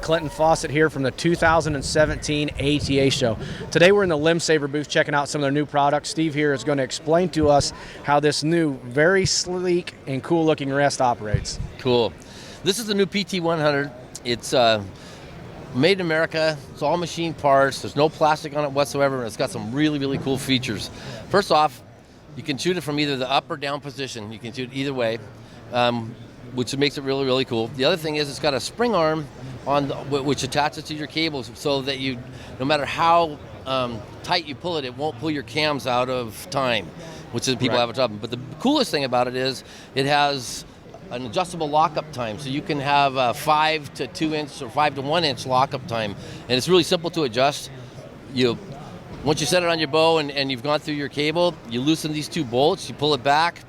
Clinton Fawcett here from the 2017 ATA show. Today we're in the Limbsaver booth checking out some of their new products. Steve here is going to explain to us how this new, very sleek and cool looking rest operates. Cool. This is the new PT100. It's made in America. It's all machine parts. There's no plastic on it whatsoever, and it's got some really, really cool features. First off, you can shoot it from either the up or down position. You can shoot either way, which makes it really, really cool. The other thing is it's got a spring arm on which attaches to your cables, so that you, no matter how tight you pull it, it won't pull your cams out of time, which is people have a problem. But the coolest thing about it is it has an adjustable lockup time, so you can have a 5 to 2 inch or 5 to 1 inch lockup time, and it's really simple to adjust. Once you set it on your bow and you've gone through your cable, you loosen these two bolts, you pull it back.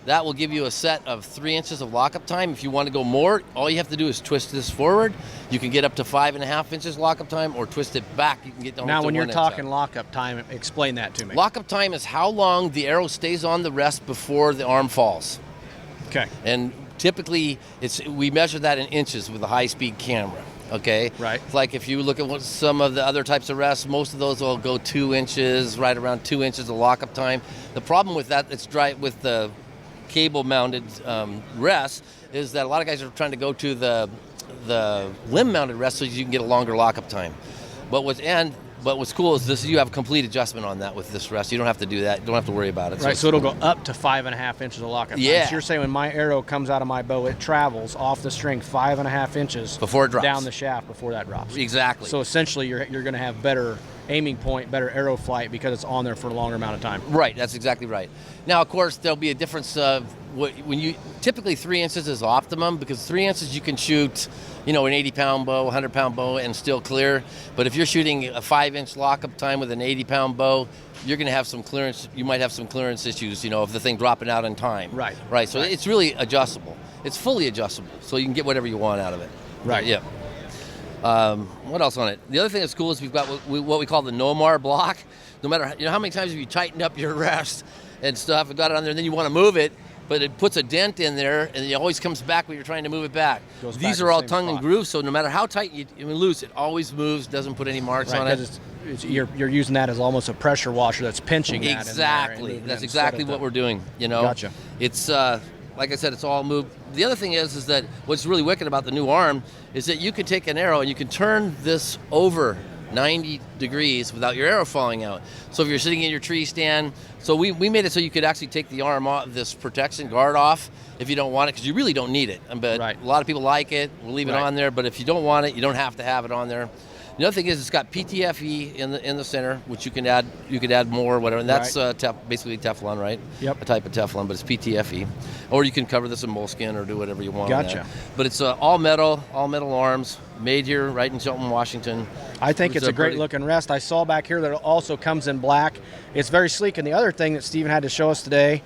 That will give you a set of 3 inches of lockup time. If you want to go more, all you have to do is twist this forward. You can get up to 5.5 inches lockup time, or twist it back. You can get down to 1 inch. Now, when you're talking lockup time, explain that to me. Lockup time is how long the arrow stays on the rest before the arm falls. Okay. And typically, we measure that in inches with a high-speed camera. Okay. Right. Like if you look at some of the other types of rests, most of those will go 2 inches, right around 2 inches of lockup time. The problem with that, it's dry with the cable-mounted rest, is that a lot of guys are trying to go to the limb-mounted rest so you can get a longer lockup time. But what's cool is this: you have complete adjustment on that with this rest. You don't have to do that. You don't have to worry about it. Right, so it'll go up to 5.5 inches of lockup time. Yeah. So you're saying when my arrow comes out of my bow, it travels off the string 5.5 inches before it drops down the shaft before that drops. Exactly. So essentially, you're going to have better aiming point, better arrow flight because it's on there for a longer amount of time. Right, that's exactly right. Now, of course, there'll be a difference when you typically 3 inches is optimum, because 3 inches you can shoot, an 80-pound bow, 100-pound bow, and still clear. But if you're shooting a 5-inch lockup time with an 80-pound bow, you're going to have some clearance. You might have some clearance issues, of the thing dropping out in time. Right. Right. So it's really adjustable. It's fully adjustable, so you can get whatever you want out of it. Right. Yeah. What else on it? The other thing that's cool is we've got what we call the Nomar block. No matter how many times have you tightened up your rest and stuff and got it on there, and then you want to move it, but it puts a dent in there, and it always comes back when you're trying to move it back. These are all tongue and groove, so no matter how tight you loose, it always moves, doesn't put any marks on it. You're using that as almost a pressure washer that's pinching that. Exactly. That's exactly what we're doing. Gotcha. It's like I said, it's all moved. The other thing is that what's really wicked about the new arm is that you can take an arrow and you can turn this over 90 degrees without your arrow falling out. So if you're sitting in your tree stand, so we made it so you could actually take the arm off, this protection guard off, if you don't want it, because you really don't need it. But a lot of people like it. We'll leave it on there. But if you don't want it, you don't have to have it on there. The other thing is it's got PTFE in the center, which you can add. You could add more, whatever. And that's basically Teflon, right? Yep. A type of Teflon, but it's PTFE. Or you can cover this in moleskin or do whatever you want. Gotcha. But it's all metal arms, made here right in Shelton, Washington. I think it's a great looking rest. I saw back here that it also comes in black. It's very sleek. And the other thing that Steven had to show us today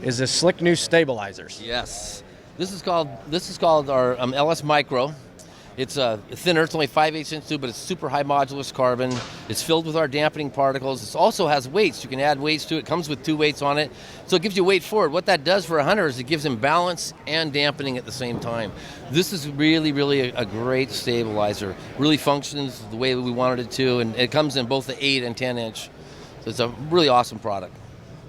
is the slick new stabilizers. Yes. This is called our LS Micro. It's thinner. It's only 5/8 inch tube, but it's super high modulus carbon. It's filled with our dampening particles. It also has weights. You can add weights to it. It comes with 2 weights on it, so it gives you weight forward. What that does for a hunter is it gives him balance and dampening at the same time. This is really, really a great stabilizer. Really functions the way we wanted it to, and it comes in both the 8 and 10 inch. So it's a really awesome product.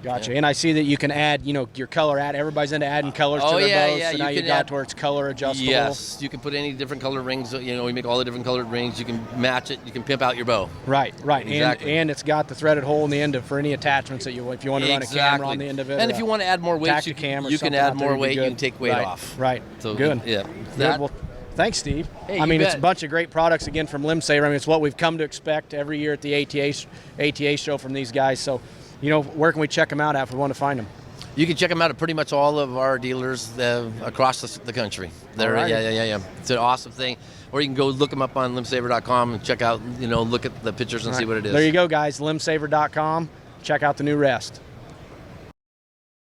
Gotcha. Yeah. And I see that you can add, your color everybody's into adding colors to their bows. Yeah. So now you got to where it's color adjustable. Yes. You can put any different colored rings. We make all the different colored rings. You can match it. You can pimp out your bow. Right. Exactly. And it's got the threaded hole in the end for any attachments that if you want to run a camera on the end of it. And if you want to add more weight, you can add more weight. You can take weight off. Right. So good. Yeah. Good. Well, thanks, Steve. Hey, it's a bunch of great products again from Limbsaver. It's what we've come to expect every year at the ATA show from these guys. So, where can we check them out at if we want to find them? You can check them out at pretty much all of our dealers across the country. Yeah. It's an awesome thing. Or you can go look them up on limbsaver.com and check out, look at the pictures and see what it is. There you go, guys. Limbsaver.com. Check out the new rest.